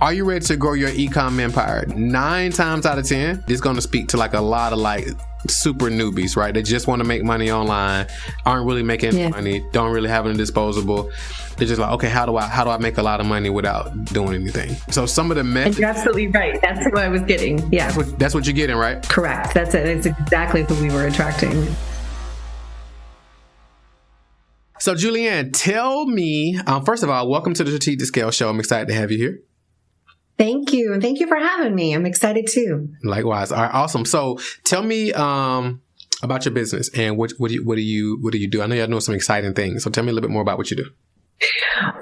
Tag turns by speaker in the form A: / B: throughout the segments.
A: Are you ready to grow your e-com empire? 9 times out of 10, it's going to speak to like a lot of like super newbies, right? They just want to make money online, aren't really making money, don't really have any disposable. They're just like, okay, how do I make a lot of money without doing anything? So some of the methods.
B: You're absolutely right. That's what I was getting. Yeah.
A: That's what you're getting, right?
B: Correct. That's it. It's exactly who we were attracting.
A: So JuliAnn, tell me, first of all, welcome to the Strategic Scale Show. I'm excited to have you here.
B: Thank you. And thank you for having me. I'm excited too.
A: Likewise. All right, awesome. So tell me about your business and what do you do? I know you're doing some exciting things. So tell me a little bit more about what you do.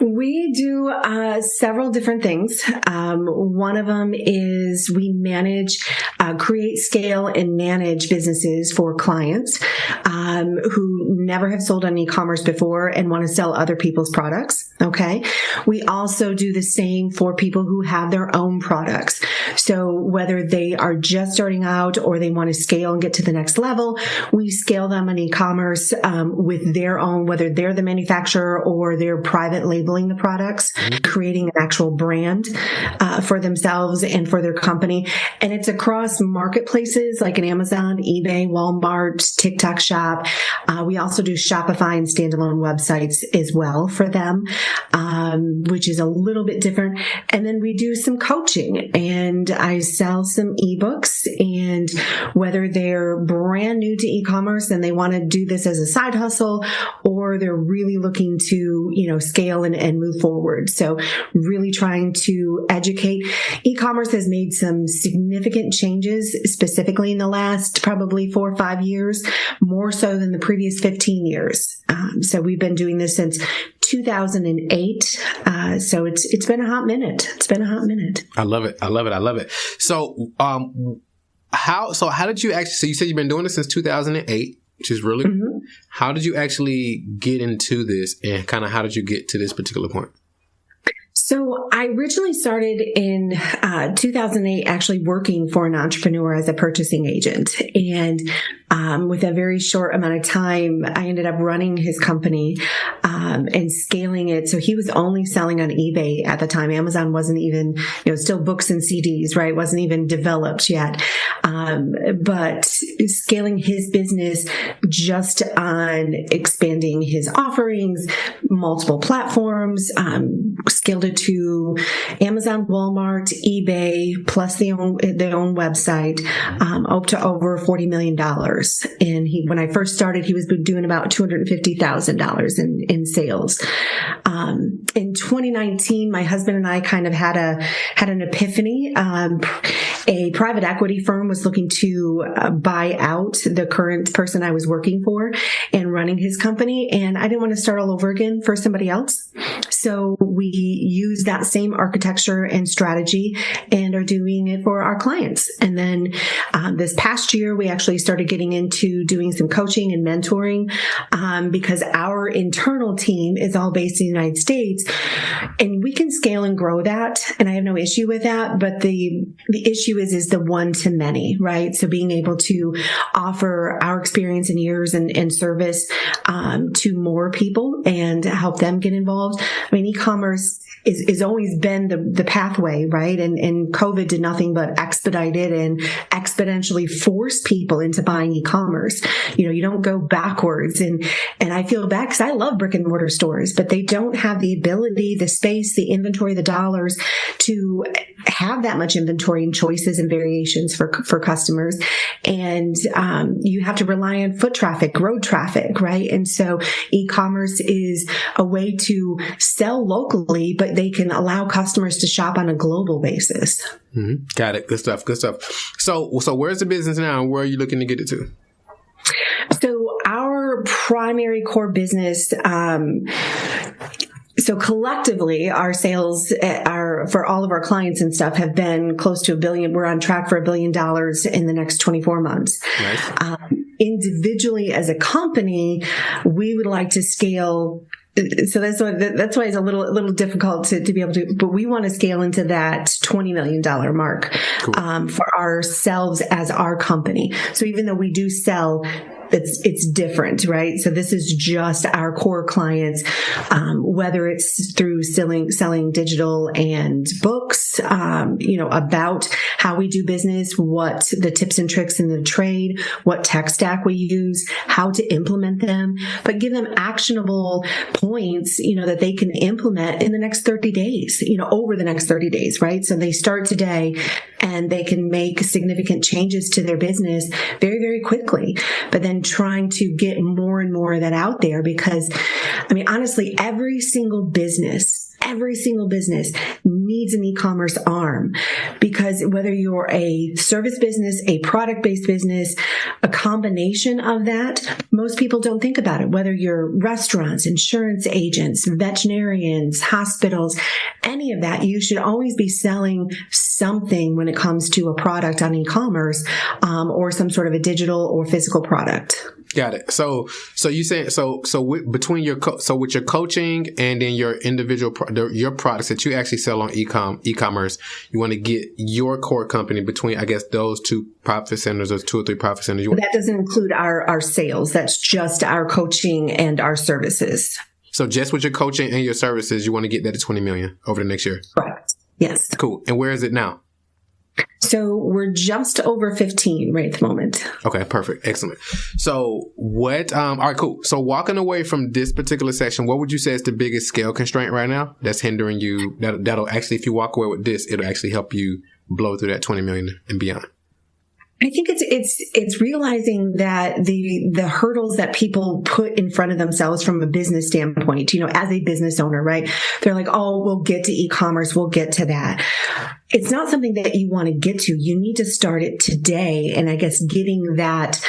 B: We do several different things. One of them is we manage, create, scale, and manage businesses for clients who never have sold on e-commerce before and want to sell other people's products. Okay. We also do the same for people who have their own products. So whether they are just starting out or they want to scale and get to the next level, we scale them on e-commerce with their own, whether they're the manufacturer or they're private labeling the products, creating an actual brand for themselves and for their company. And it's across marketplaces like an Amazon, eBay, Walmart, TikTok Shop. We also do Shopify and standalone websites as well for them, which is a little bit different. And then we do some coaching, and I sell some ebooks. And whether they're brand new to e-commerce and they want to do this as a side hustle, or they're really looking to, scale and move forward. So really trying to educate. E-commerce has made some significant changes, specifically in the last probably 4 or 5 years, more so than the previous 15 years. So we've been doing this since 2008. So it's been a hot minute.
A: I love it. So, how did you actually, so you said you've been doing this since 2008, which is really, how did you actually get into this, and kind of how did you get to this particular point?
B: So I originally started in 2008 actually working for an entrepreneur as a purchasing agent. And with a very short amount of time, I ended up running his company and scaling it. So he was only selling on eBay at the time. Amazon wasn't even, still books and CDs, right? Wasn't even developed yet. But scaling his business just on expanding his offerings, multiple platforms, scaled it to Amazon, Walmart, eBay, plus their own website, up to over $40 million. And when I first started, he was doing about $250,000 in sales. In 2019, my husband and I kind of had an epiphany. A private equity firm was looking to buy out the current person I was working for and running his company. And I didn't want to start all over again for somebody else. So we use that same architecture and strategy and are doing it for our clients. And then this past year, we actually started getting into doing some coaching and mentoring because our internal team is all based in the United States, and we can scale and grow that. And I have no issue with that. But the issue is the one to many, right? So being able to offer our experience and years and service to more people and help them get involved. I mean, e-commerce is always been the pathway, right? And COVID did nothing but expedite it and exponentially force people into buying e-commerce. You don't go backwards. And I feel bad because I love brick and mortar stores, but they don't have the ability, the space, the inventory, the dollars to have that much inventory and choices and variations for customers. And you have to rely on foot traffic, road traffic, right? And so e-commerce is a way to sell locally, but they can allow customers to shop on a global basis.
A: Mm-hmm. Got it. Good stuff. So where's the business now, and where are you looking to get it to?
B: So our primary core business, so collectively, our sales for all of our clients and stuff have been close to $1 billion. We're on track for $1 billion in the next 24 months. Nice. Individually, as a company, we would like to scale. So that's why it's a little difficult to be able to, but we want to scale into that $20 million mark. Cool. For ourselves as our company. So even though we do sell it's different, right? So this is just our core clients, whether it's through selling digital and books, about how we do business, what the tips and tricks in the trade, what tech stack we use, how to implement them, but give them actionable points, that they can implement in the next 30 days, over the next 30 days, right? So they start today and they can make significant changes to their business very, very quickly, but then trying to get more and more of that out there because, honestly, every single business needs an e-commerce arm because whether you're a service business, a product-based business, a combination of that, most people don't think about it. Whether you're restaurants, insurance agents, veterinarians, hospitals, any of that, you should always be selling something when it comes to a product on e-commerce or some sort of a digital or physical product.
A: Got it. So you saying between with your coaching and then your individual your products that you actually sell on e-commerce, you want to get your core company between, I guess, those two profit centers or 2 or 3 profit centers.
B: That doesn't include our sales. That's just our coaching and our services.
A: So just with your coaching and your services, you want to get that to 20 million over the next year.
B: Correct. Yes.
A: Cool. And where is it now?
B: So we're just over 15 right at the moment.
A: Okay, perfect. Excellent. So what, all right, cool. So walking away from this particular section, what would you say is the biggest scale constraint right now that's hindering you? That'll actually, if you walk away with this, it'll actually help you blow through that 20 million and beyond.
B: I think it's realizing that the hurdles that people put in front of themselves from a business standpoint, as a business owner, right? They're like, oh, we'll get to e-commerce. We'll get to that. It's not something that you want to get to. You need to start it today. And I guess getting that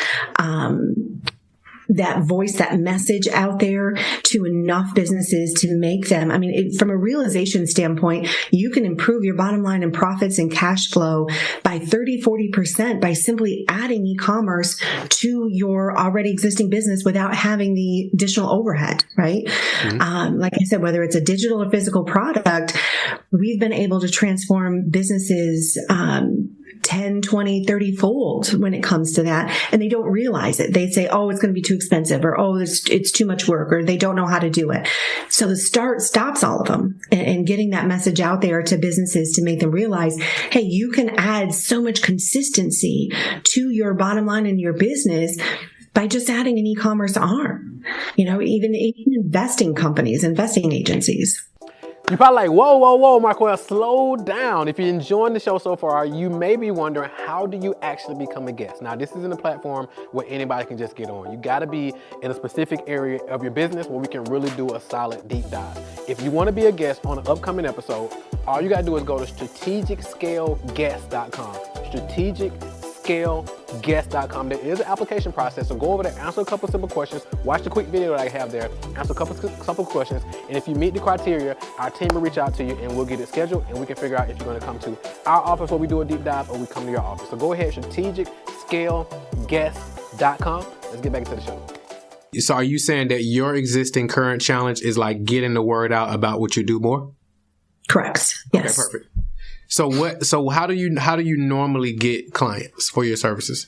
B: voice, that message out there to enough businesses to make them, from a realization standpoint, you can improve your bottom line and profits and cash flow by 30-40% by simply adding e-commerce to your already existing business without having the additional overhead, right? Mm-hmm. Like I said, whether it's a digital or physical product, we've been able to transform businesses 10, 20, 30 fold when it comes to that. And they don't realize it. They say, oh, it's going to be too expensive, or, oh, it's too much work, or they don't know how to do it. So the start stops all of them, and getting that message out there to businesses to make them realize, hey, you can add so much consistency to your bottom line in your business by just adding an e-commerce arm, even investing companies, investing agencies.
A: You're probably like, whoa, Marquel, slow down. If you're enjoying the show so far, you may be wondering, how do you actually become a guest? Now, this isn't a platform where anybody can just get on. You got to be in a specific area of your business where we can really do a solid deep dive. If you want to be a guest on an upcoming episode, all you got to do is go to strategicscaleguest.com. strategicscaleguest.com. There is an application process, so go over there, answer a couple simple questions, watch the quick video that I have there, answer a couple simple questions, and if you meet the criteria, our team will reach out to you and we'll get it scheduled, and we can figure out if you're going to come to our office where we do a deep dive, or we come to your office. So go ahead, strategicscaleguest.com. Let's get back into the show. So are you saying that your existing current challenge is like getting the word out about what you do more?
B: Correct. Yes.
A: Okay, perfect. So how do you normally get clients for your services?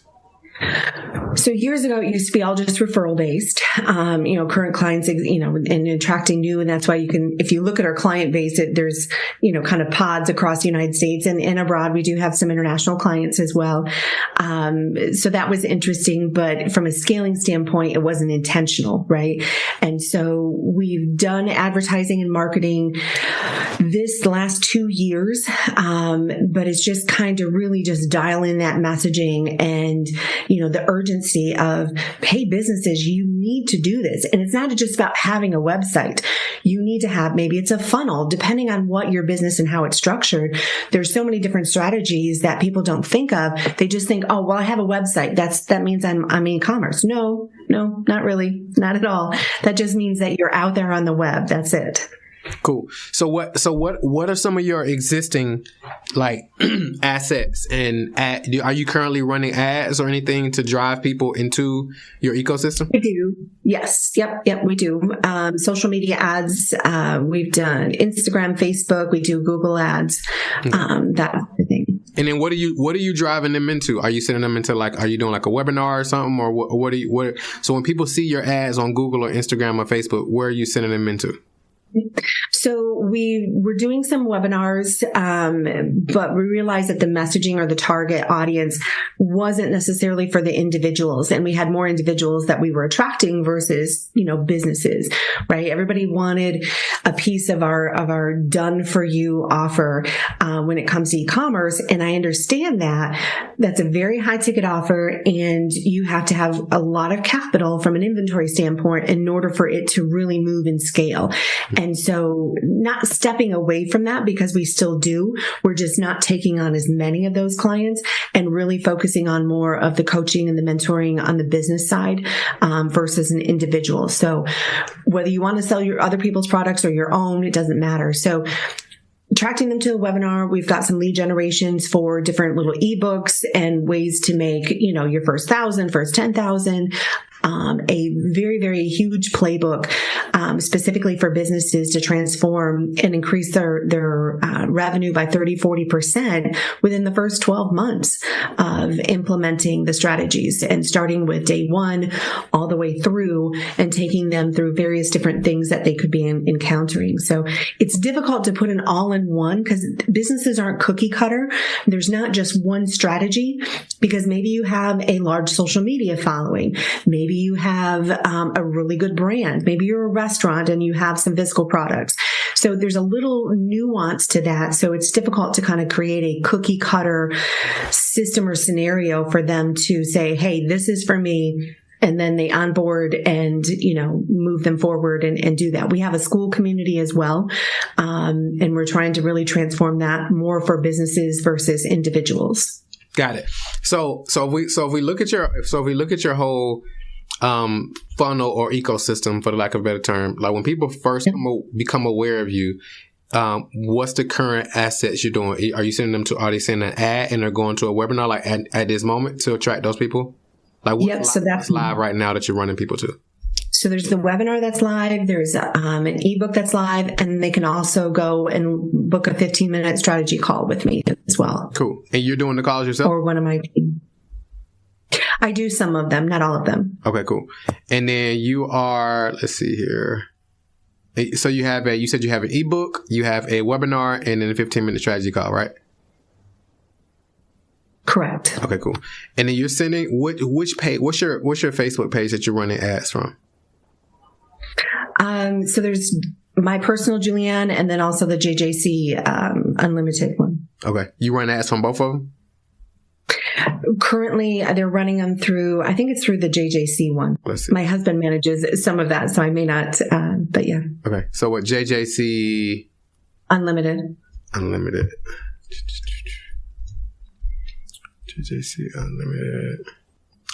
B: So years ago, it used to be all just referral based, current clients, and attracting new. And that's why you can, if you look at our client base, there's, kind of pods across the United States and abroad. We do have some international clients as well. So that was interesting, but from a scaling standpoint, it wasn't intentional, right? And so we've done advertising and marketing this last 2 years. But it's just kind of really just dial in that messaging and, the urgency of, hey, businesses, you need to do this. And it's not just about having a website. You need to have, maybe it's a funnel, depending on what your business and how it's structured. There's so many different strategies that people don't think of. They just think, oh, well, I have a website. That means I'm e-commerce. No, not really. Not at all. That just means that you're out there on the web. That's it.
A: Cool. So what are some of your existing assets, and are you currently running ads or anything to drive people into your ecosystem?
B: We do. Yes. Yep. We do. Social media ads. We've done Instagram, Facebook. We do Google ads. That thing.
A: And then what are you driving them into? Are you sending them into are you doing like a webinar or something, or what? So when people see your ads on Google or Instagram or Facebook, where are you sending them into?
B: So we're doing some webinars, but we realized that the messaging or the target audience wasn't necessarily for the individuals. And we had more individuals that we were attracting versus, businesses, right? Everybody wanted a piece of our done for you offer, when it comes to e-commerce. And I understand that that's a very high ticket offer, and you have to have a lot of capital from an inventory standpoint in order for it to really move and scale. And so not stepping away from that, because we still do. We're just not taking on as many of those clients and really focusing on more of the coaching and the mentoring on the business side, versus an individual. So whether you want to sell your other people's products or your own, it doesn't matter. So attracting them to a webinar, we've got some lead generations for different little ebooks and ways to make, your first 1,000, first 10,000. A very, very huge playbook, specifically for businesses to transform and increase their revenue by 30-40% within the first 12 months of implementing the strategies, and starting with day one all the way through, and taking them through various different things that they could be encountering. So it's difficult to put an all-in-one, because businesses aren't cookie cutter. There's not just one strategy, because maybe you have a large social media following. Maybe you have a really good brand. Maybe you're a restaurant and you have some physical products. So there's a little nuance to that. So it's difficult to kind of create a cookie cutter system or scenario for them to say, hey, this is for me. And then they onboard and, move them forward and do that. We have a school community as well. And we're trying to really transform that more for businesses versus individuals.
A: Got it. So if we look at your whole funnel or ecosystem, for the lack of a better term, like when people first become aware of you, what's the current assets you're doing? Are you sending them are they sending an ad and they're going to a webinar like at this moment to attract those people? Like what's live right now that you're running people to?
B: So there's the webinar that's live. There's an ebook that's live, and they can also go and book a 15-minute strategy call with me as well.
A: Cool. And you're doing the calls yourself?
B: Or one of my team. I do some of them, not all of them.
A: Okay, cool. And then you are, let's see here. So you said you have an ebook, you have a webinar, and then a 15-minute strategy call, right?
B: Correct.
A: Okay, cool. And then you're sending which page? What's your Facebook page that you're running ads from?
B: So there's my personal JuliAnn, and then also the JJC Unlimited one.
A: Okay, you run ads from both of them?
B: Currently, they're running them through, I think it's through the JJC one.
A: Let's see.
B: My husband manages some of that, so I may not, but yeah.
A: Okay, so what, JJC?
B: Unlimited. JJC Unlimited.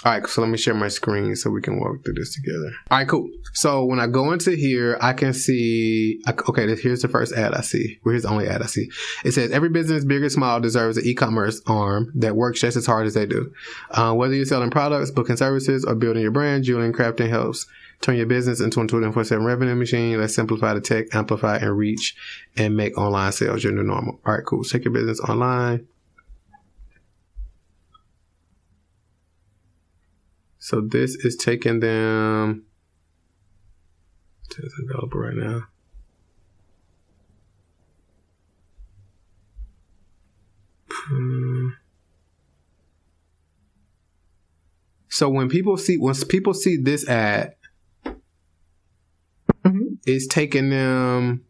B: All right, so let me share my screen so we can walk through this together. All right, cool. So when I go into here, I can see, okay, here's the first ad I see. Here's the only ad I see. It says, every business, big or small, deserves an e-commerce arm that works just as hard as they do. Whether you're selling products, booking services, or building your brand, JuliAnn Crafting helps turn your business into a 24/7 revenue machine. Let's simplify the tech, amplify and reach, and make online sales your new normal. All right, cool. Take your business online. So this is taking them. It's available right now. So once people see this ad, it's taking them.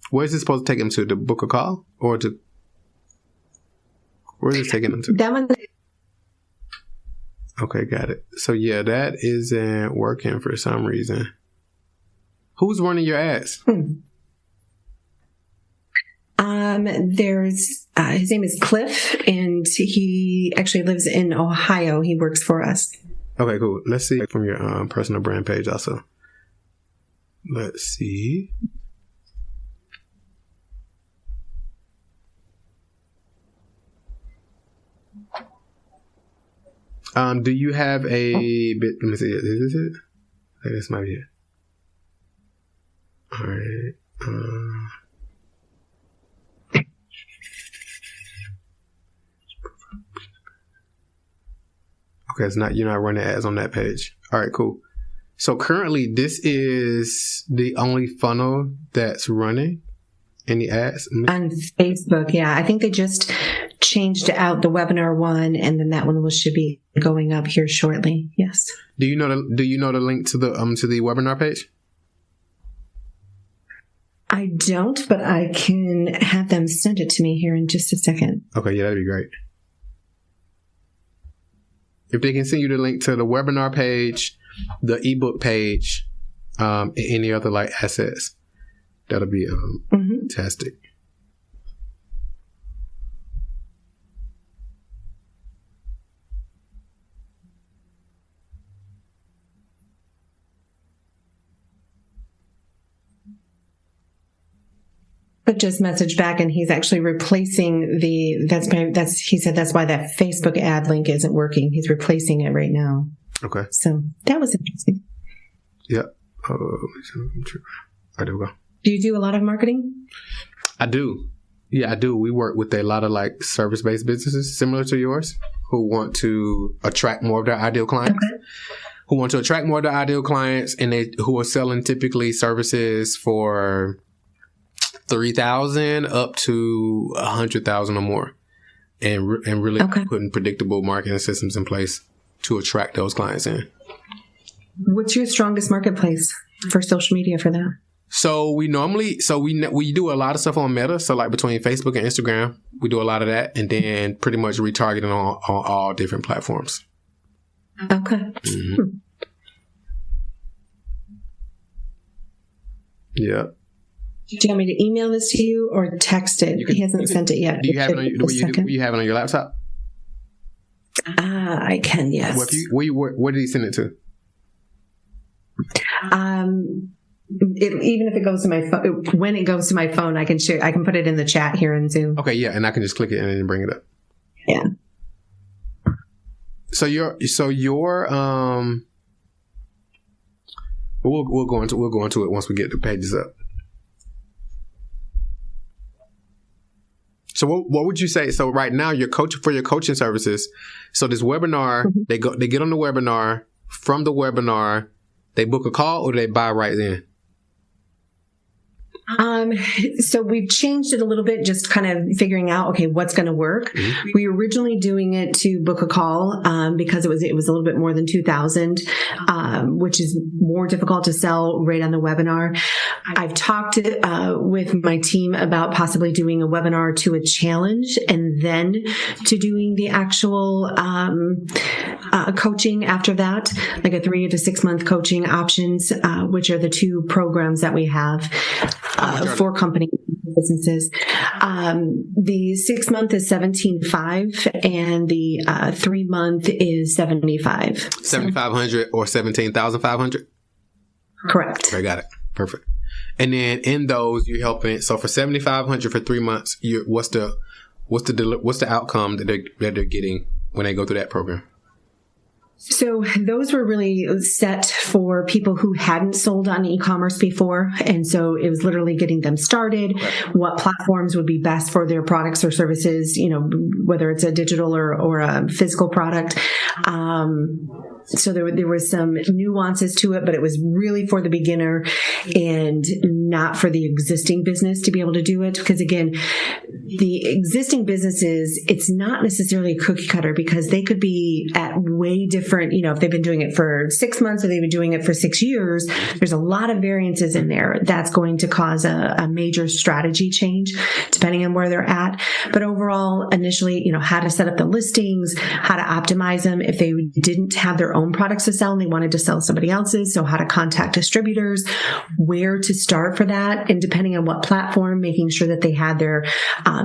B: Where is it supposed to take them to? To book a call, or to? Where is it taking them to? That one.
A: Okay, got it. So yeah, that isn't working for some reason. Who's running your ads?
B: There's his name is Cliff, and he actually lives in Ohio. He works for us.
A: Okay, cool. Let's see from your personal brand page also. Let's see. Do you have a bit? Let me see. Is this it? Okay, this might be it. All right. Okay, it's not, you're not running ads on that page. All right, cool. So currently, this is the only funnel that's running. Any ads?
B: On Facebook, yeah. I think they just changed out the webinar one, and then that one should be going up here shortly. Yes.
A: Do you know the link to the webinar page?
B: I don't, but I can have them send it to me here in just a second.
A: Okay, yeah, that'd be great. If they can send you the link to the webinar page, the ebook page, any other like assets, that'll be fantastic.
B: But just message back, and he's actually replacing he said that's why that Facebook ad link isn't working. He's replacing it right now.
A: Okay.
B: So that was interesting.
A: Yeah. There we go.
B: Do you do a lot of marketing?
A: I do. Yeah, I do. We work with a lot of like service-based businesses similar to yours who want to attract more of their ideal clients. Okay. And who are selling typically services for $3,000 up to $100,000 or more, and really putting predictable marketing systems in place to attract those clients in.
B: What's your strongest marketplace for social media for that?
A: So we do a lot of stuff on Meta. So like between Facebook and Instagram, we do a lot of that, and then pretty much retargeting on all different platforms.
B: Okay.
A: Mm-hmm. Yeah.
B: Do you want me to email this to you or text it? He hasn't sent it yet.
A: Do you have it on your laptop?
B: I can, yes.
A: Where did he send it to?
B: Even if it goes to my phone, when it goes to my phone, I can put it in the chat here in Zoom.
A: Okay, yeah, and I can just click it and then bring it up.
B: Yeah.
A: We'll go into it once we get the pages up. So what would you say? So right now, for your coaching services. So this webinar, they get on the webinar. From the webinar, they book a call or they buy right then.
B: So we've changed it a little bit, just kind of figuring out, okay, what's going to work. Mm-hmm. We were originally doing it to book a call, because it was a little bit more than 2,000, which is more difficult to sell right on the webinar. I've talked with my team about possibly doing a webinar to a challenge and then to doing the actual, coaching after that, like a 3 to 6 month coaching options, which are the two programs that we have. For company businesses. The 6 month is $17,500 and the 3 month is $75,000.
A: $7,500 or $17,500?
B: Correct.
A: Okay, got it. Perfect. And then in those, you're helping. So for $7,500 for 3 months, what's the outcome that they're getting when they go through that program?
B: So those were really set for people who hadn't sold on e-commerce before. And so it was literally getting them started, what platforms would be best for their products or services, whether it's a digital or a physical product. So there was some nuances to it, but it was really for the beginner and not for the existing business to be able to do it. Because again, the existing businesses, it's not necessarily a cookie cutter because they could be at way different, if they've been doing it for 6 months or they've been doing it for 6 years, there's a lot of variances in there. That's going to cause a major strategy change depending on where they're at. But overall, initially, how to set up the listings, how to optimize them if they didn't have their own products to sell and they wanted to sell somebody else's. So how to contact distributors, where to start for that. And depending on what platform, making sure that they had their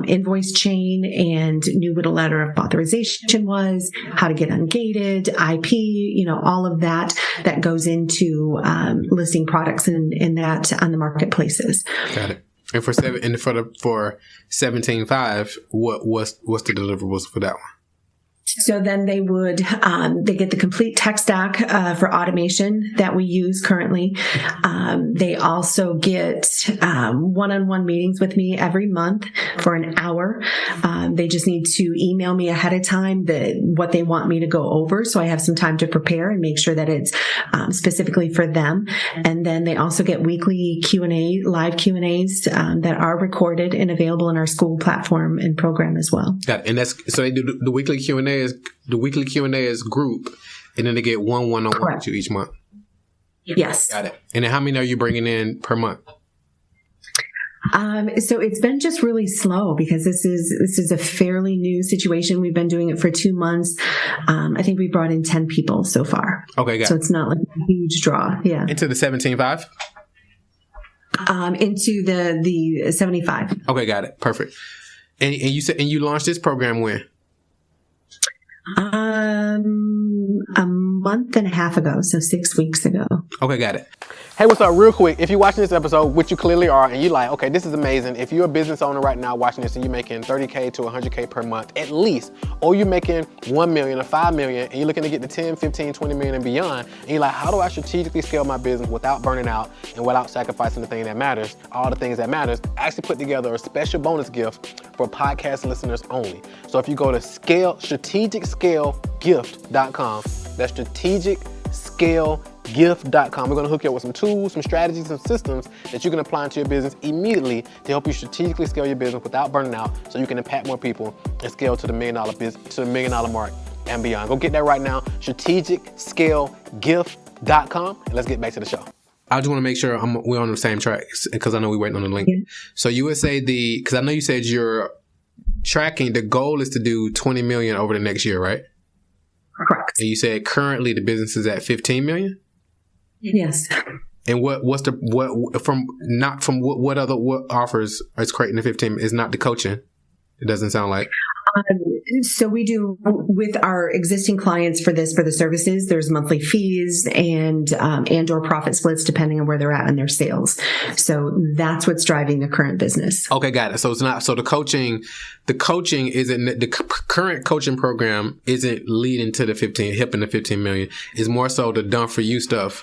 B: invoice chain and knew what a letter of authorization was, how to get ungated, IP, all of that goes into listing products and that on the marketplaces.
A: Got it. And for $17,500, what's the deliverables for that one?
B: So then they would, they get the complete tech stack for automation that we use currently. They also get one-on-one meetings with me every month for an hour. They just need to email me ahead of time what they want me to go over, so I have some time to prepare and make sure that it's specifically for them. And then they also get weekly live Q&As that are recorded and available in our school platform and program as well.
A: Got it. And that's so they do the weekly Q&A is group, and then they get one-on-one with you each month.
B: Yes.
A: Got it. And then how many are you bringing in per month?
B: So it's been just really slow because this is a fairly new situation. We've been doing it for 2 months. I think we brought in 10 people so far.
A: Okay, got it.
B: So it's not like a huge draw. Yeah.
A: Into the 17.5?
B: Into the 75.
A: Okay, got it. Perfect. And you said you launched this program when?
B: A month and a half ago, so 6 weeks ago.
A: Okay, got it. Hey, what's up? Real quick, if you're watching this episode, which you clearly are, and you're like, okay, this is amazing. If you're a business owner right now watching this and you're making $30K to $100K per month at least, or you're making $1 million or $5 million, and you're looking to get to 10, 15, 20 million and beyond, and you're like, how do I strategically scale my business without burning out and without sacrificing the thing that matters, all the things that matters? I actually put together a special bonus gift for podcast listeners only. So if you go to strategicscalegift.com, that's strategicscalegift.com. We're going to hook you up with some tools, some strategies, some systems that you can apply into your business immediately to help you strategically scale your business without burning out, so you can impact more people and scale to the $1 million business, to the $1 million mark and beyond. Go get that right now, strategicscalegift.com, and let's get back to the show. I just want to make sure we're on the same track because I know we're waiting on the link. Yeah. So you would say because I know you said you're tracking, the goal is to do 20 million over the next year, right?
B: Correct.
A: And you said currently the business is at 15 million?
B: Yes.
A: And what other offers is creating the 15? Is not the coaching? It doesn't sound like.
B: So we do with our existing clients for the services, there's monthly fees and or profit splits depending on where they're at in their sales. So that's what's driving the current business.
A: Okay, got it. So it's not, so the coaching isn't, the current coaching program isn't leading to the 15 million. It's more so the done for you stuff,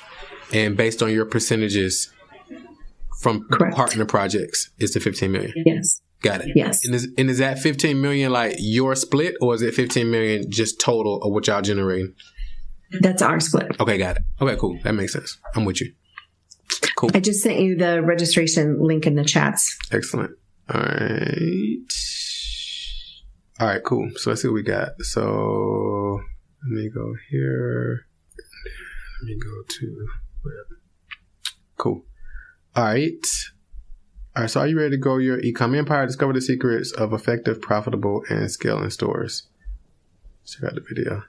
A: and based on your percentages from partner projects is the 15 million.
B: Yes.
A: Got it.
B: Yes.
A: And is that 15 million like your split, or is it 15 million just total of what y'all generating?
B: That's our split.
A: Okay, got it. Okay, cool. That makes sense. I'm with you. Cool.
B: I just sent you the registration link in the chats.
A: Excellent. All right, cool. So let's see what we got. So let me go here. Let me go to cool. All right, so are you ready to grow your e-commerce empire? Discover the secrets of effective, profitable, and scaling stores. Check out the video.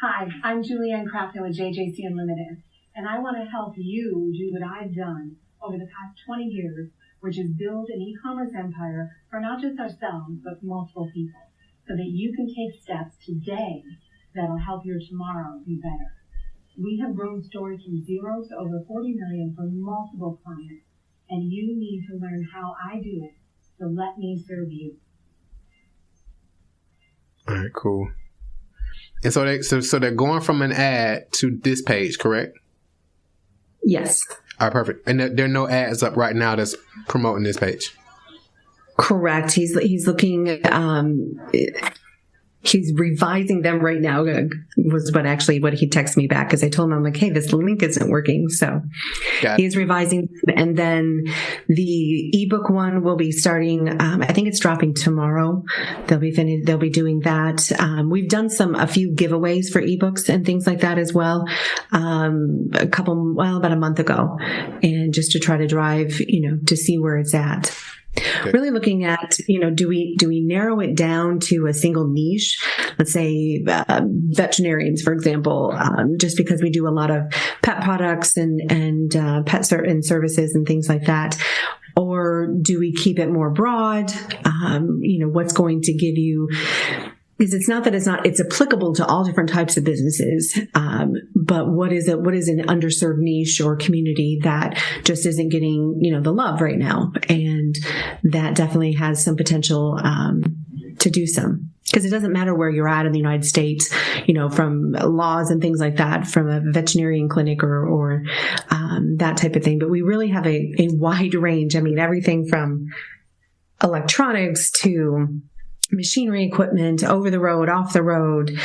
C: Hi, I'm JuliAnn Crafton with JJC Unlimited, and I want to help you do what I've done over the past 20 years, which is build an e-commerce empire for not just ourselves, but multiple people, so that you can take steps today that'll help your tomorrow be better. We have grown stores from 0 to over 40 million for multiple clients, and you need to learn how I do it, so let me serve you.
A: All right, cool. And so they're going from an ad to this page, correct?
B: Yes.
A: All right, perfect. And there are no ads up right now that's promoting this page.
B: Correct. He's looking. He's revising them right now. Was what he texted me back, because I told him, I'm like, hey, this link isn't working. So he's revising, and then the ebook one will be starting. I think it's dropping tomorrow. They'll be doing that. We've done a few giveaways for ebooks and things like that as well. About a month ago, and just to try to drive, to see where it's at. Okay. Really looking at, do we narrow it down to a single niche? Let's say veterinarians, for example, just because we do a lot of pet products and pet services and things like that. Or do we keep it more broad? What's going to give you is it's not that it's applicable to all different types of businesses. But what is an underserved niche or community that just isn't getting, the love right now? And that definitely has some potential, to do some. Because it doesn't matter where you're at in the United States, from laws and things like that, from a veterinarian clinic or that type of thing. But we really have a wide range. I mean, everything from electronics to machinery equipment, over the road, off the road,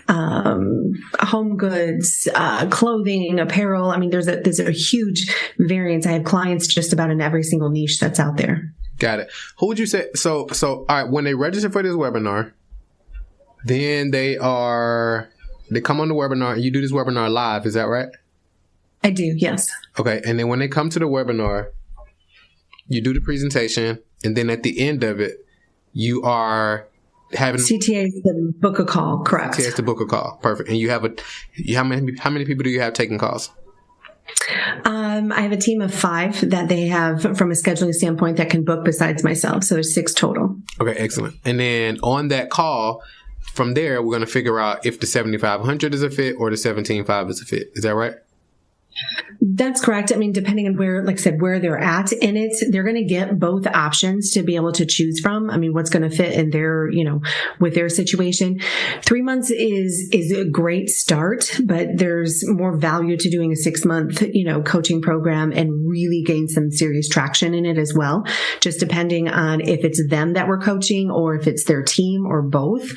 B: home goods, clothing, apparel. I mean, there's a huge variance. I have clients just about in every single niche that's out there.
A: Got it. Who would you say? So all right, when they register for this webinar, then they come on the webinar and you do this webinar live. Is that right?
B: I do. Yes.
A: Okay. And then when they come to the webinar, you do the presentation, and then at the end of it, you are having
B: CTA to book a call. Correct.
A: CTA to book a call. Perfect. And you have how many people do you have taking calls?
B: I have a team of 5 that they have from a scheduling standpoint that can book besides myself. So there's 6 total.
A: Okay, excellent. And then on that call, from there, we're going to figure out if the 7,500 is a fit or the 17,500 is a fit. Is that right?
B: That's correct. I mean, depending on where, like I said, where they're at in it, they're going to get both options to be able to choose from. I mean, what's going to fit in their, with their situation. 3 months is a great start, but there's more value to doing a 6-month, coaching program and really gain some serious traction in it as well. Just depending on if it's them that we're coaching or if it's their team or both,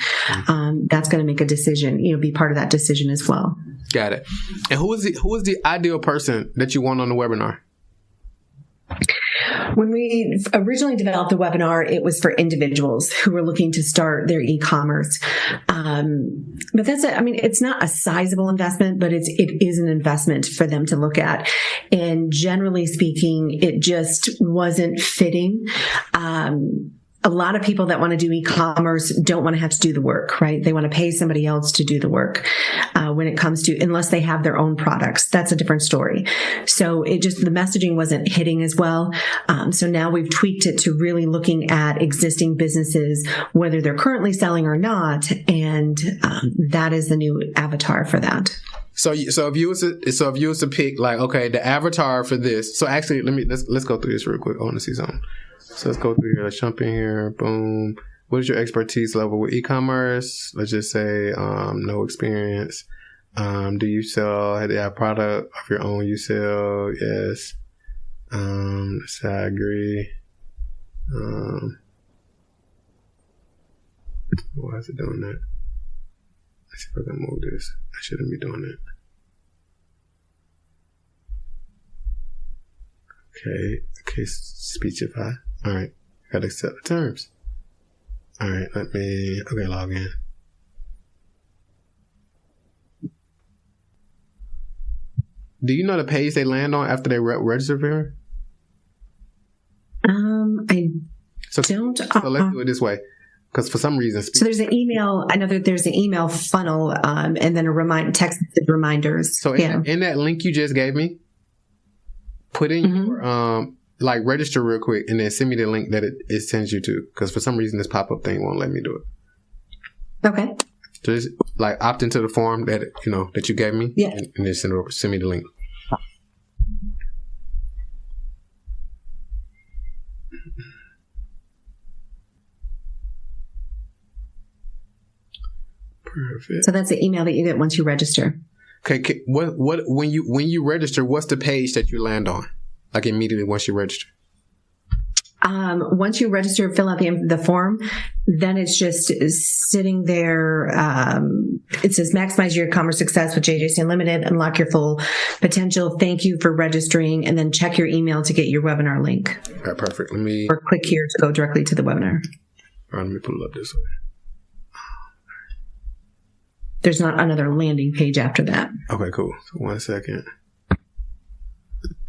B: that's going to make a decision, be part of that decision as well.
A: Got it. And who is the ideal person that you want on the webinar?
B: When we originally developed the webinar, it was for individuals who were looking to start their e-commerce. But it's not a sizable investment, but it is an investment for them to look at. And generally speaking, it just wasn't fitting. A lot of people that want to do e-commerce don't want to have to do the work, right? They want to pay somebody else to do the work. When it comes to, unless they have their own products, that's a different story. So the messaging wasn't hitting as well. So now we've tweaked it to really looking at existing businesses, whether they're currently selling or not. And that is the new avatar for that.
A: So if you was to pick, like, okay, the avatar for this. So actually, let's go through this real quick. I want to see something. So let's go through here. Let's jump in here. Boom. What is your expertise level with e-commerce? Let's just say no experience. Do you sell? Do you have product of your own you sell? Yes. Let's say I agree. Why is it doing that? Let's see if I can move this. I shouldn't be doing it. Okay, speechify. All right, gotta accept the terms. All right, log in. Do you know the page they land on after they register for her?
B: I don't.
A: So let's do it this way. Because for some reason...
B: So there's an email, I know that there's an email funnel and then a text reminders.
A: So in that link you just gave me, put in your, register real quick and then send me the link that it sends you to. Because for some reason this pop-up thing won't let me do it.
B: Okay.
A: So just opt into the form that, that you gave me.
B: Yeah.
A: And then send me the link. Perfect.
B: So that's the email that you get once you register.
A: Okay. What when you register, what's the page that you land on? Like immediately once you register?
B: Once you register, fill out the form, then it's just sitting there. It says maximize your e-commerce success with JJC Unlimited, unlock your full potential. Thank you for registering, and then check your email to get your webinar link.
A: All right, perfect.
B: Or click here to go directly to the webinar.
A: All right, let me pull it up this way.
B: There's not another landing page after that.
A: Okay, cool. So 1 second.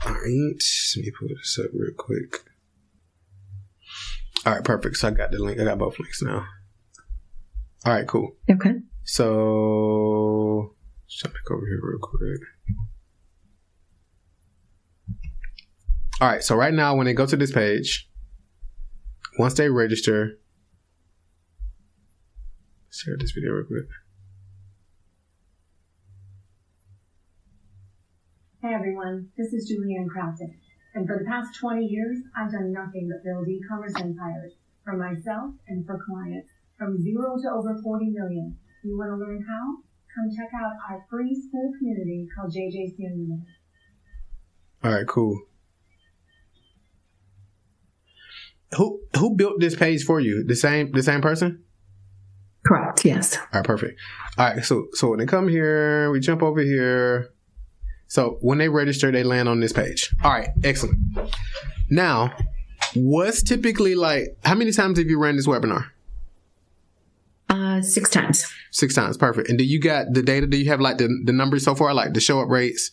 A: All right, let me pull this up real quick. All right, perfect. So I got the link. I got both links now. All right, cool.
B: Okay.
A: So let's try to go over here real quick. All right, so right now when they go to this page, once they register, Share this video real quick.
C: Hey everyone, this is JuliAnn Crafton, and for the past 20 years, I've done nothing but build e-commerce empires for myself and for clients, from 0 to over 40 million. You want to learn how? Come check out our free school community called JJC Unlimited.
A: All right, cool. Who built this page for you? The same person?
B: Correct. Yes.
A: All right, perfect. All right, so when they come here, we jump over here. So when they register, they land on this page. All right, excellent. Now, what's typically like? How many times have you ran this webinar?
B: 6 times.
A: 6 times, perfect. And do you got the data? Do you have like the numbers so far, like the show up rates?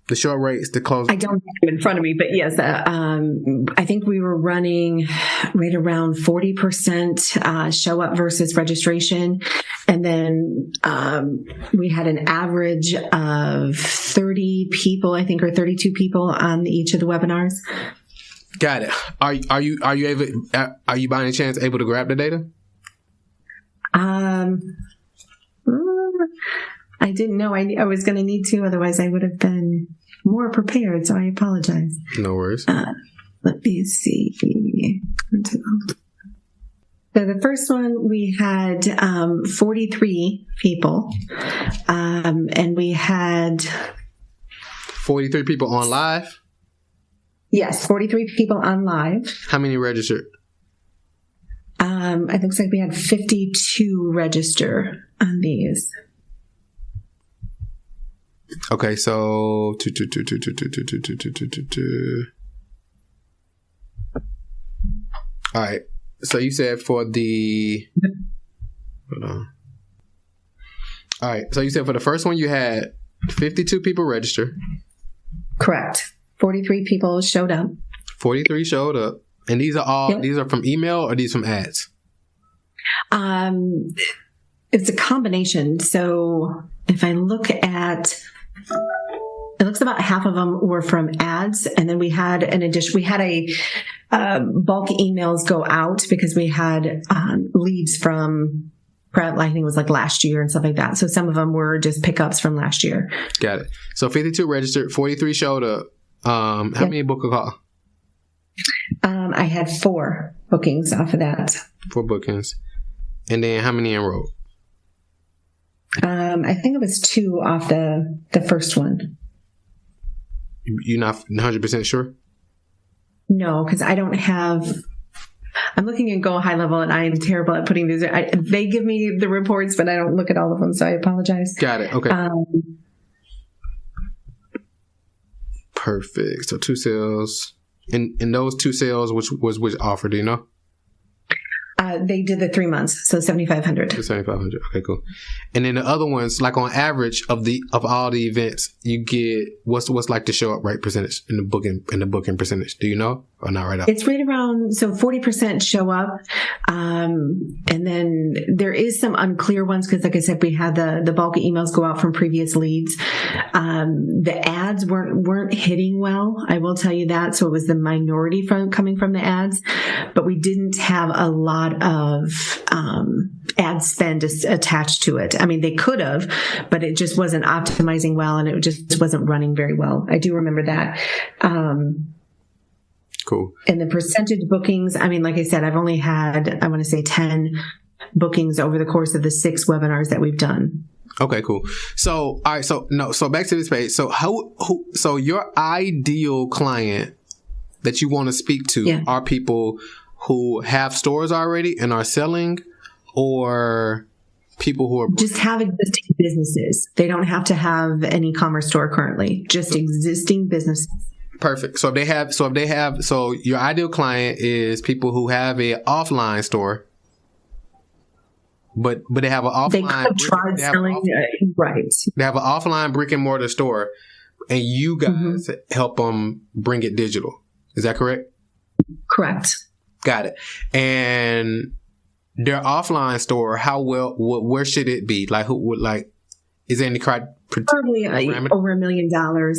A: The show up rates, the close.
B: I don't have them in front of me, but yes, I think we were running right around 40% show up versus registration. And then we had an average of 30 people, I think, or 32 people on each of the webinars.
A: Got it. Are you able? Are you by any chance able to grab the data?
B: I didn't know I was going to need to, otherwise I would have been more prepared. So I apologize.
A: No worries.
B: Let me see. So the first one, we had 43 people, and we had
A: 43 people on live.
B: Yes, 43 people on live.
A: How many registered?
B: I think it looks like we had 52 register on these.
A: Okay, so all right. So you said for the hold on. All right. So you said for the first one you had 52 people register.
B: Correct. 43 people showed up.
A: 43 showed up. And these are all these are from email or these from ads?
B: It's a combination. So if I look at, it looks about half of them were from ads, and then we had an addition. We had a bulk emails go out because we had leads from, I think it was like last year and stuff like that. So some of them were just pickups from last year.
A: Got it. So 52 registered, 43 showed up. How many book a call?
B: I had 4 bookings off of that.
A: 4 bookings. And then how many enrolled?
B: I think it was 2 off the first one.
A: You're not 100% sure?
B: No, because I don't have. I'm looking at Go High Level, and I am terrible at putting these. They give me the reports, but I don't look at all of them, so I apologize.
A: Got it. Okay. Perfect. So 2 sales. And those 2 sales, which offer, do you know?
B: They did the 3 months, so $7,500.
A: $7,500. Okay, cool. And then the other ones, like on average of all the events, you get what's like the show up rate percentage in the booking percentage? Do you know or not right now?
B: It's right around 40% show up, and then there is some unclear ones because, like I said, we had the bulk emails go out from previous leads. The ads weren't hitting well. I will tell you that. So it was the minority coming from the ads, but we didn't have a lot of ad spend attached to it. I mean, they could have, but it just wasn't optimizing well, and it just wasn't running very well. I do remember that.
A: Cool.
B: And the percentage bookings, I mean, like I said, I've only had, I want to say 10 bookings over the course of the 6 webinars that we've done.
A: Okay, cool. So, all right. So back to this page. So so your ideal client that you want to speak to are people who have stores already and are selling, or people who are
B: just have existing businesses. They don't have to have an e-commerce store currently, just existing businesses.
A: Perfect. So your ideal client is people who have a offline store, but they have an offline.
B: They could have tried selling, right?
A: They have an offline brick and mortar store, and you guys help them bring it digital. Is that correct?
B: Correct.
A: Got it. And their offline store, where should it be? Like, who would is there any
B: preferably over $1 million?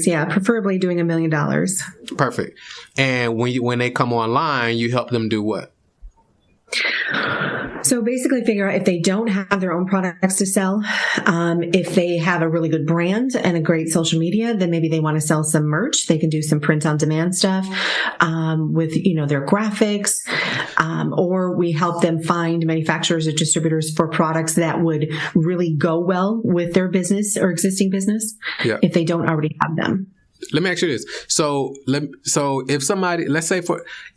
B: Yeah, preferably doing $1 million.
A: Perfect. And when they come online, you help them do what?
B: So basically figure out if they don't have their own products to sell, if they have a really good brand and a great social media, then maybe they want to sell some merch. They can do some print on demand stuff, with, their graphics, or we help them find manufacturers or distributors for products that would really go well with their business or existing business if they don't already have them.
A: Let me ask you this. So if somebody, let's say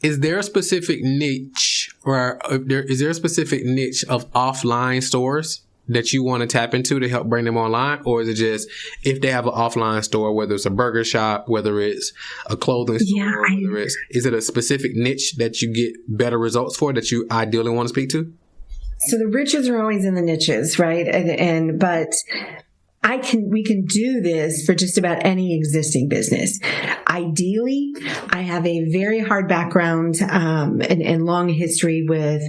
A: is there a specific niche is there a specific niche of offline stores that you want to tap into to help bring them online? Or is it just if they have an offline store, whether it's a burger shop, whether it's a clothing store, is it a specific niche that you get better results for that you ideally want to speak to?
B: So the riches are always in the niches, right? But we can do this for just about any existing business. Ideally, I have a very hard background and long history with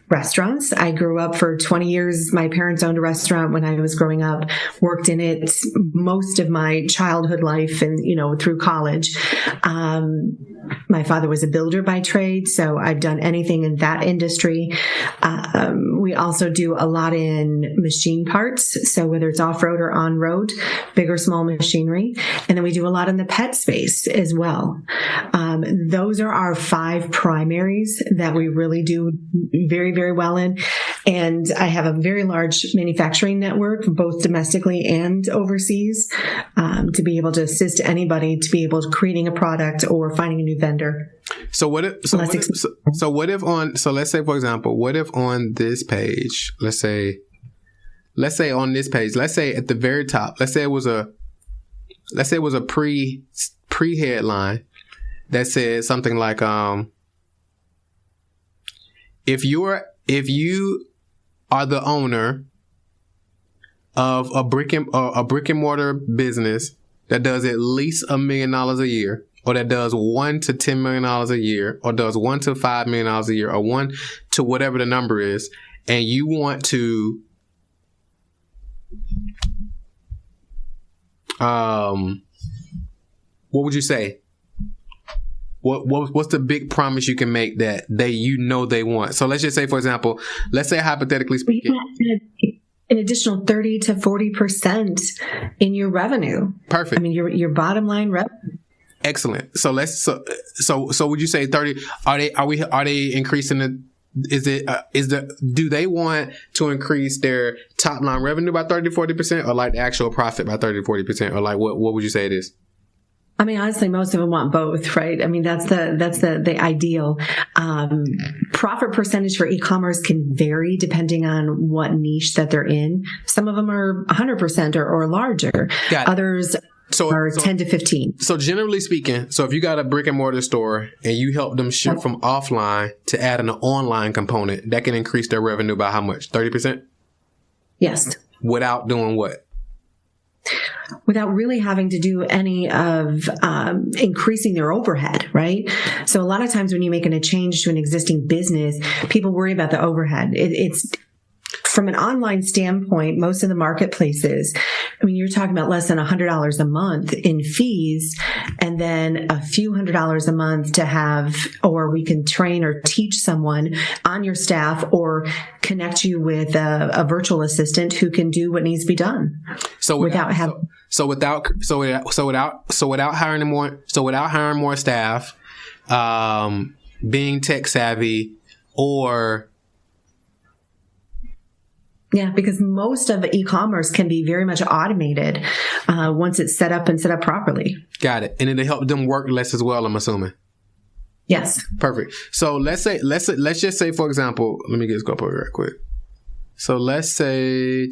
B: restaurants. I grew up for 20 years. My parents owned a restaurant when I was growing up, worked in it most of my childhood life and, through college. My father was a builder by trade, so I've done anything in that industry. We also do a lot in machine parts, so whether it's off-road or on-road, big or small machinery. And then we do a lot in the pet space as well. Those are our 5 primaries that we really do very, very well in. And I have a very large manufacturing network, both domestically and overseas, to be able to assist anybody to be able to creating a product or finding a new vendor.
A: So let's say, for example, what if on this page, let's say on this page, let's say at the very top, let's say it was a pre-headline that said something like, if you are the owner of a brick and mortar business that does at least $1 million a year, or that does $1 to $10 million a year, or does $1 to $5 million a year, or 1 to whatever the number is, and you want to what would you say? What's the big promise you can make that they want? So let's just say, for example, let's say hypothetically speaking,
B: an additional 30 to 40% in your revenue.
A: Perfect.
B: I mean, your bottom line revenue.
A: Excellent. So so would you say 30? Are they increasing the? Do they want to increase their top line revenue by 30 to 40%, or like the actual profit by 30 to 40%, or like what would you say it is?
B: I mean, honestly, most of them want both, right? I mean, that's the ideal. Profit percentage for e-commerce can vary depending on what niche that they're in. Some of them are 100% or larger. Others are 10 to 15.
A: So generally speaking, so if you got a brick and mortar store and you help them shift from offline to add an online component, that can increase their revenue by how much? 30%?
B: Yes.
A: Without doing what?
B: Without really having to do any of increasing their overhead, right? So a lot of times when you're making a change to an existing business, people worry about the overhead. It's from an online standpoint, most of the marketplaces, I mean, you're talking about less than $100 a month in fees, and then a few $100s a month to have, or we can train or teach someone on your staff or connect you with a virtual assistant who can do what needs to be done. Without hiring more staff, being tech savvy, or yeah, because most of e-commerce can be very much automated once it's set up properly.
A: Got it. And it'll help them work less as well, I'm assuming.
B: Yes.
A: Perfect. So let's just say, for example, let me get this up over real quick. So let's say,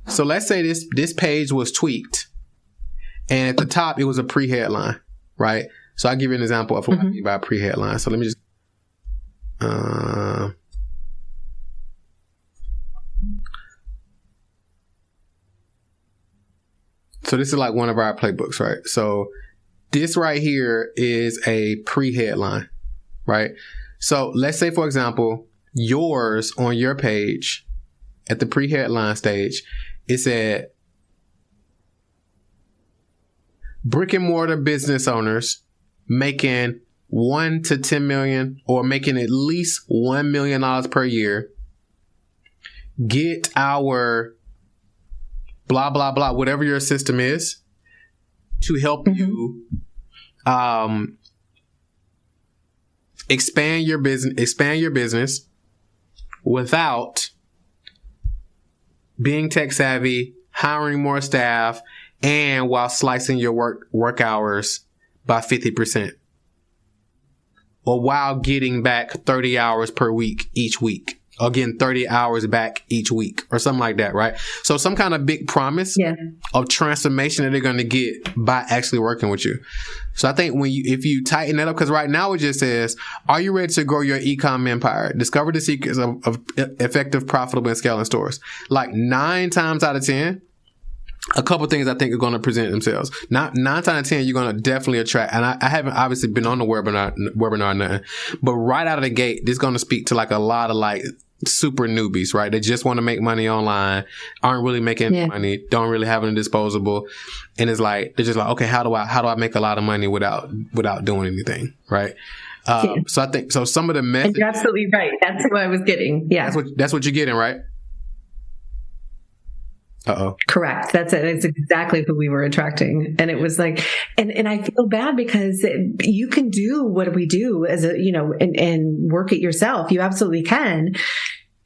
A: so let's say this page was tweaked, and at the top it was a pre-headline, right? So I'll give you an example of what I mean by pre-headline. So let me just. So this is like one of our playbooks, right? So this right here is a pre-headline, right? So let's say, for example, yours on your page at the pre-headline stage, it said, brick and mortar business owners making $1 to $10 million or making at least $1 million per year. Get our blah, blah, blah, whatever your system is to help you expand your business without being tech savvy, hiring more staff, and while slicing your work hours by 50%. Or while getting back 30 hours per week each week. Or getting 30 hours back each week or something like that, right? So some kind of big promise of transformation that they're going to get by actually working with you. So I think if you tighten that up, because right now it just says, are you ready to grow your e-com empire? Discover the secrets of effective, profitable, and scaling stores. Like 9 times out of 10, a couple things I think are going to present themselves. 9 times out of 10, you're going to definitely attract. And I haven't obviously been on the webinar nothing, but right out of the gate, this is going to speak to like a lot of like super newbies, right? They just want to make money online, aren't really making any money, don't really have any disposable, and it's like they're just like, okay, how do I make a lot of money without doing anything, right? So I think some of the methods.
B: You're absolutely right. That's what I was getting. Yeah,
A: that's what you're getting, right?
B: Correct. That's it. It's exactly who we were attracting. And it was like, and I feel bad because you can do what we do as and work it yourself. You absolutely can.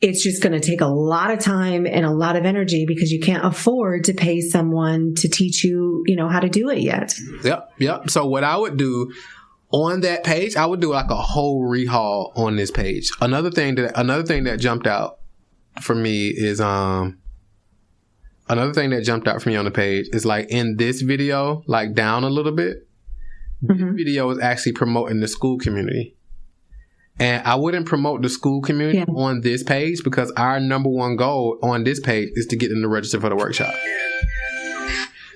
B: It's just going to take a lot of time and a lot of energy because you can't afford to pay someone to teach you, how to do it yet.
A: Yep. So what I would do on that page, I would do like a whole rehaul on this page. Another thing that jumped out for me is, another thing that jumped out for me on the page is like in this video, like down a little bit, this video is actually promoting the school community. And I wouldn't promote the school community on this page because our number one goal on this page is to get them to register for the workshop.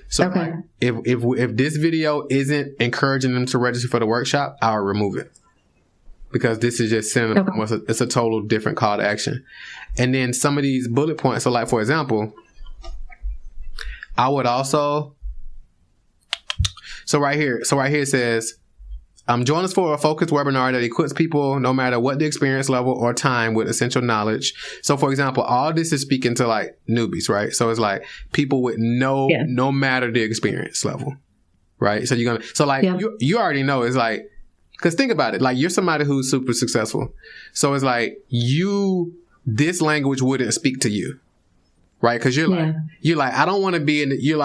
A: So like, if this video isn't encouraging them to register for the workshop, I'll remove it. Because this is just sending them, it's a total different call to action. And then some of these bullet points, so like for example, I would also, so right here it says, join us for a focused webinar that equips people no matter what the experience level or time with essential knowledge. So for example, all this is speaking to like newbies, right? So it's like people with no matter the experience level, right? So you already know it's like, because think about it, like you're somebody who's super successful. So it's like this language wouldn't speak to you. Right, because you're like, I don't want to be in. You're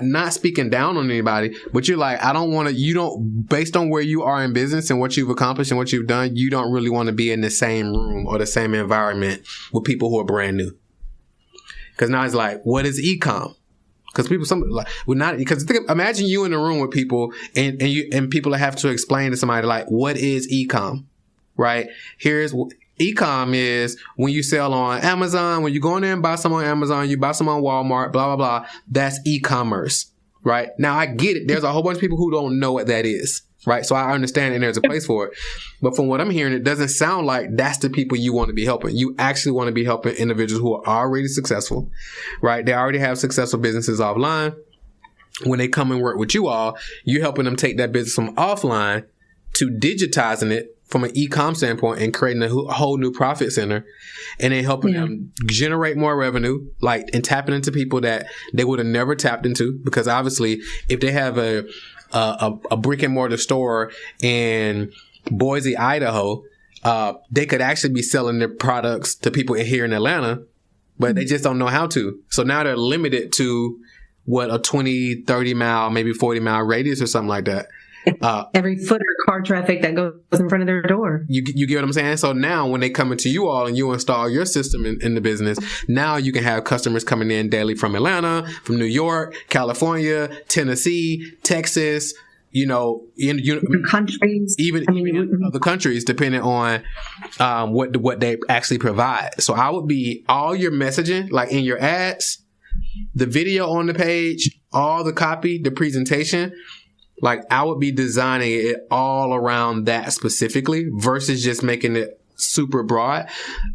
A: not speaking down on anybody, but you're like, I don't want to. You don't, based on where you are in business and what you've accomplished and what you've done, you don't really want to be in the same room or the same environment with people who are brand new. Because now it's like, what is e-com? Because imagine you in a room with people and people have to explain to somebody like, what is e-com? Right? E-com is when you sell on Amazon, when you go in there and buy some on Amazon, you buy some on Walmart, blah, blah, blah. That's e-commerce, right? Now, I get it. There's a whole bunch of people who don't know what that is, right? So I understand and there's a place for it. But from what I'm hearing, it doesn't sound like that's the people you want to be helping. You actually want to be helping individuals who are already successful, right? They already have successful businesses offline. When they come and work with you all, you're helping them take that business from offline to digitizing it from an e-com standpoint and creating a whole new profit center, and then helping them generate more revenue, like, and tapping into people that they would have never tapped into. Because obviously if they have a brick and mortar store in Boise, Idaho, they could actually be selling their products to people here in Atlanta, but they just don't know how to. So now they're limited to a 20, 30 mile, maybe 40 mile radius or something like that.
B: Every foot of car traffic that goes in front of their door.
A: You get what I'm saying? So now when they come into you all and you install your system in the business, now you can have customers coming in daily from Atlanta, from New York, California, Tennessee, Texas,
B: countries,
A: even other countries, depending on what they actually provide. So I would be all your messaging, like in your ads, the video on the page, all the copy, the presentation. Like, I would be designing it all around that specifically versus just making it super broad.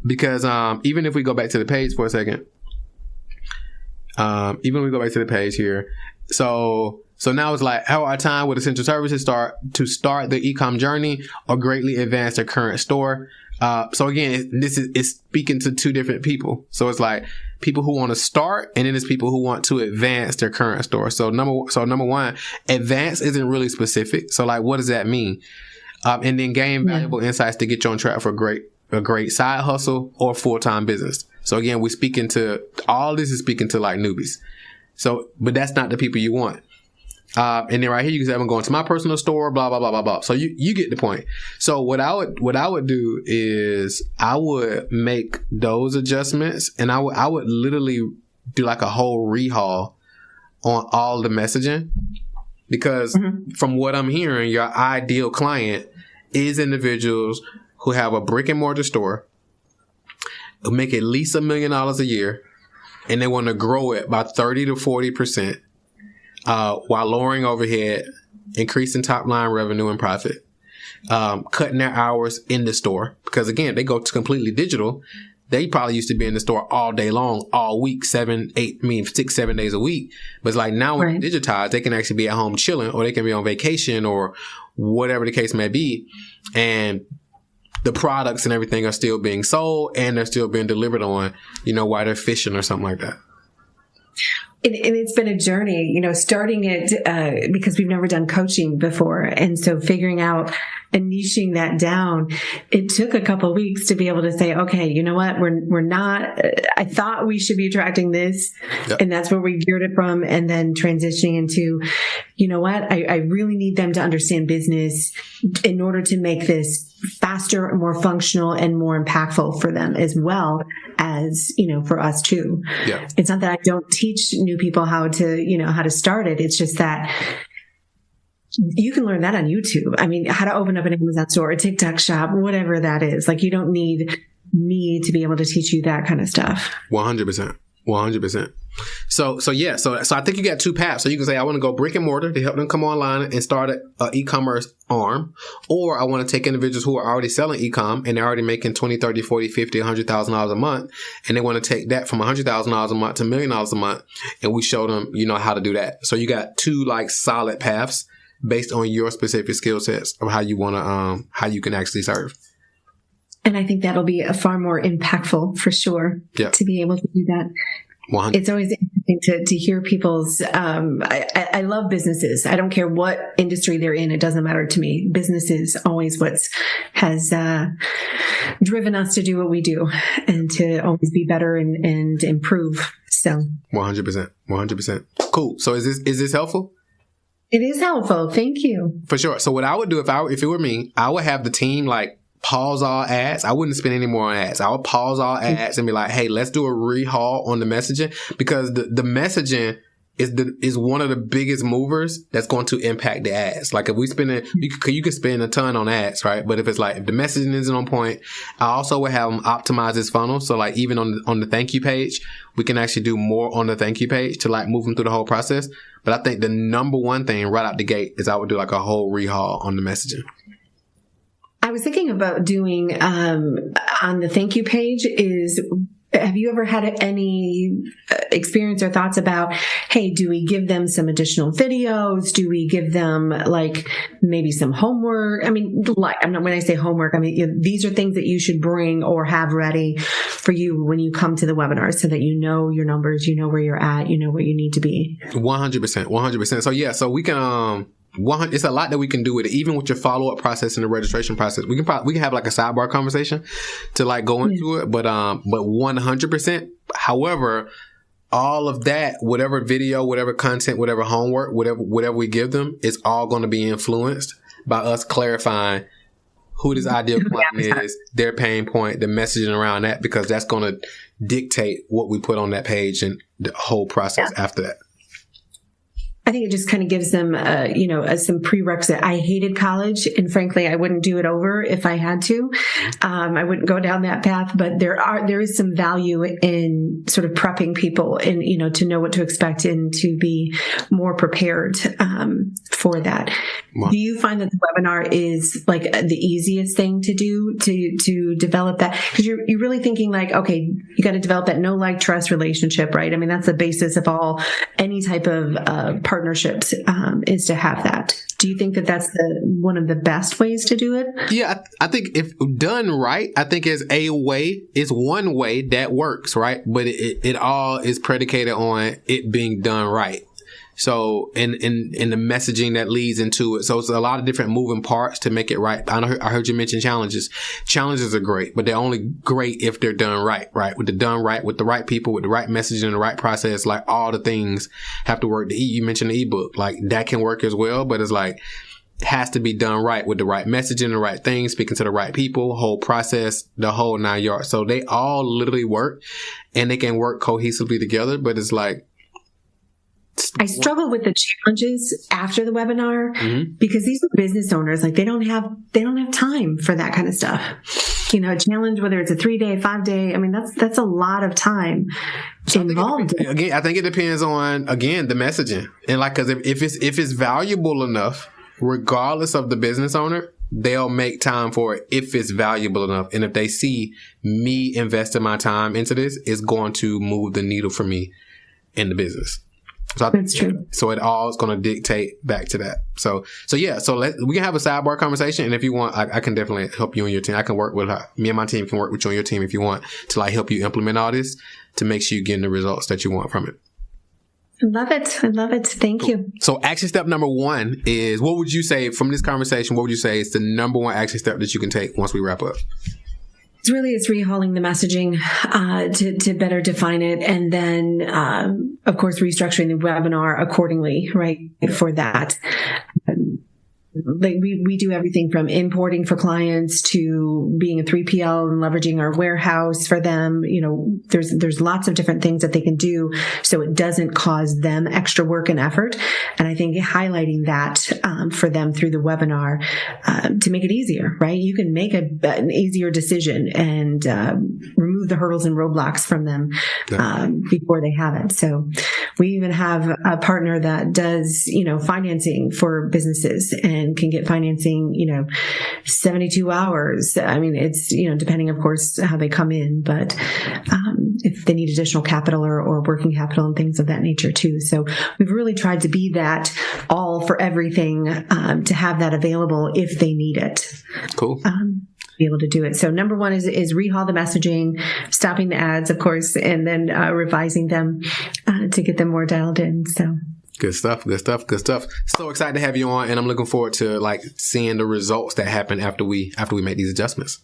A: Because even if we go back to the page for a second, even if we go back to the page here, So now it's like, how our time with essential services start the e-com journey or greatly advance their current store. So again, this is speaking to two different people. So it's like people who want to start, and then it's people who want to advance their current store. So number one, advance isn't really specific. So like, what does that mean? And then gain valuable insights to get you on track for a great side hustle or full-time business. So again, all this is speaking to like newbies. So, but that's not the people you want. And then right here, you can say, I'm going to my personal store, blah, blah, blah, blah, blah. So you get the point. So what I would do is I would make those adjustments, and I would literally do like a whole rehaul on all the messaging, because from what I'm hearing, your ideal client is individuals who have a brick and mortar store, who make at least $1 million a year, and they want to grow it by 30 to 40%. While lowering overhead, increasing top line revenue and profit, cutting their hours in the store. Because again, they go to completely digital. They probably used to be in the store all day long, all week, 6, 7 days a week. But it's like now when it's digitized, they can actually be at home chilling, or they can be on vacation, or whatever the case may be. And the products and everything are still being sold, and they're still being delivered on, while they're fishing or something like that.
B: And it's been a journey, starting it because we've never done coaching before. And so figuring out and niching that down, it took a couple of weeks to be able to say, okay, you know what, we're not, I thought we should be attracting this. Yep. And that's where we geared it from. And then transitioning into, you know what, I really need them to understand business in order to make this faster and more functional and more impactful for them, as well as, for us too. Yeah. It's not that I don't teach new people how to start it. It's just that you can learn that on YouTube. I mean, how to open up an Amazon store, a TikTok shop, whatever that is. Like, you don't need me to be able to teach you that kind of stuff.
A: 100%. 100%. So I think you got two paths. So you can say, I want to go brick and mortar to help them come online and start an e-commerce arm, or I want to take individuals who are already selling e-com and they're already making $20, $30, $40, $50, $100,000 a month, and they want to take that from $100,000 a month to $1 million a month, and we show them, how to do that. So you got two like solid paths based on your specific skill sets of how you want to, how you can actually serve.
B: And I think that'll be a far more impactful for sure to be able to do that. 100. It's always interesting to hear people's, I love businesses. I don't care what industry they're in. It doesn't matter to me. Business is always has driven us to do what we do and to always be better and improve. So
A: 100%. 100%. Cool. So is this helpful?
B: It is helpful. Thank you. For
A: sure. So what I would do if it were me, I would have the team pause all ads. I wouldn't spend any more on ads. I would pause all ads and be like, hey, let's do a rehaul on the messaging, because the messaging is one of the biggest movers that's going to impact the ads. Like if we spend you could spend a ton on ads, right? But if it's like, if the messaging isn't on point, I also would have them optimize this funnel. So like even on the thank you page, we can actually do more on the thank you page to like move them through the whole process. But I think the number one thing right out the gate is I would do like a whole rehaul on the messaging.
B: I was thinking about doing on the thank you page have you ever had any experience or thoughts about, hey, do we give them some additional videos? Do we give them like maybe some homework? I mean, when I say homework, I mean, these are things that you should bring or have ready for you when you come to the webinar, so that you know your numbers, you know where you're at, you know where you need to be.
A: 100%. 100%. So we can, it's a lot that we can do with it, even with your follow-up process and the registration process. We can have like a sidebar conversation to like go into it, but 100%. However, all of that, whatever video, whatever content, whatever homework, whatever we give them, it's all going to be influenced by us clarifying who this ideal client is, their pain point, the messaging around that, because that's going to dictate what we put on that page and the whole process after that.
B: I think it just kind of gives them, some prerequisite. I hated college, and frankly, I wouldn't do it over if I had to. I wouldn't go down that path, but there is some value in sort of prepping people and, to know what to expect and to be more prepared, for that. Wow. Do you find that the webinar is like the easiest thing to do to develop that? Because you're really thinking like, okay, you got to develop that know, like, trust relationship, right? I mean, that's the basis of any type of partnerships is to have that. Do you think that that's one of the best ways to do it?
A: Yeah, I think if done right, I think it's one way that works, right? But it all is predicated on it being done right. So, in the messaging that leads into it. So it's a lot of different moving parts to make it right. I heard you mention challenges. Challenges are great, but they're only great if they're done right, right? With the done right, with the right people, with the right messaging, the right process, like all the things have to work. You mentioned the ebook, like that can work as well, but it's like, it has to be done right with the right messaging, the right things, speaking to the right people, whole process, the whole 9 yards. So they all literally work and they can work cohesively together, but it's like,
B: I struggle with the challenges after the webinar because these are business owners. Like they don't have time for that kind of stuff. A challenge, whether it's a 3-day, 5-day, I mean, that's a lot of time involved.
A: I think it depends on, again, the messaging. And like, cause if it's valuable enough, regardless of the business owner, they'll make time for it if it's valuable enough. And if they see me investing my time into this, it's going to move the needle for me in the business. So
B: that's true.
A: So it all is going to dictate back to that. So yeah. So we can have a sidebar conversation, and if you want, I can definitely help you and your team. I can work with me and my team can work with you and your team if you want to like help you implement all this to make sure you're getting the results that you want from it.
B: I love it. Thank you.
A: So action step number 1 is, what would you say from this conversation? What would you say is the number 1 action step that you can take once we wrap up?
B: It's rehauling the messaging to better define it, and then of course restructuring the webinar accordingly, right, for that. Like we do everything from importing for clients to being a 3PL and leveraging our warehouse for them. There's lots of different things that they can do so it doesn't cause them extra work and effort. And I think highlighting that for them through the webinar to make it easier, right? You can make an easier decision and remove the hurdles and roadblocks from them before they have it. So we even have a partner that does, financing for businesses and can get financing, 72 hours. I mean, it's, depending, of course, how they come in, but if they need additional capital or working capital and things of that nature too. So we've really tried to be that all for everything to have that available if they need it.
A: Cool.
B: Be able to do it. So number 1 is rehaul the messaging, stopping the ads, of course, and then revising them to get them more dialed in. So.
A: Good stuff. So excited to have you on, and I'm looking forward to like seeing the results that happen after we make these adjustments.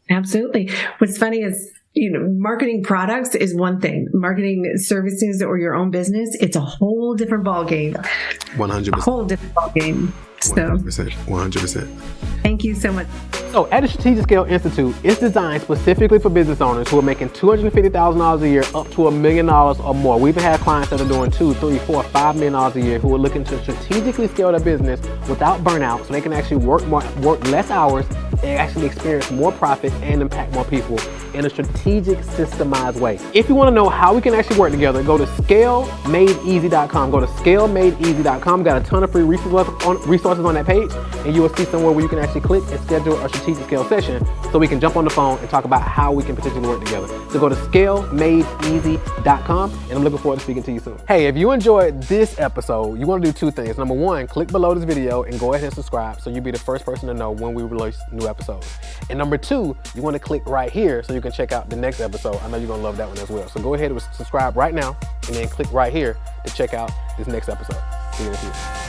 A: Absolutely.
B: What's funny is, marketing products is one thing. Marketing services or your own business, it's a whole different ballgame.
A: 100%.
B: A whole different ballgame.
A: 100%.
B: Thank you so much.
D: So at the Strategic Scale Institute, it's designed specifically for business owners who are making $250,000 a year up to $1 million or more. We even have clients that are doing $2, $3, $4, $5 million a year who are looking to strategically scale their business without burnout, so they can actually work less hours and actually experience more profit and impact more people in a strategic, systemized way. If you want to know how we can actually work together, go to scalemadeeasy.com. Go to scalemadeeasy.com. Got a ton of free resources on that page, and you will see somewhere where you can actually click and schedule a strategic scale session so we can jump on the phone and talk about how we can potentially work together. So go to scalemadeeasy.com, and I'm looking forward to speaking to you soon. Hey, if you enjoyed this episode, you want to do 2 things. Number 1, click below this video and go ahead and subscribe so you'll be the first person to know when we release new episodes. And number 2, you want to click right here so you can check out the next episode. I know you're going to love that one as well. So go ahead and subscribe right now and then click right here to check out this next episode. See you in the future.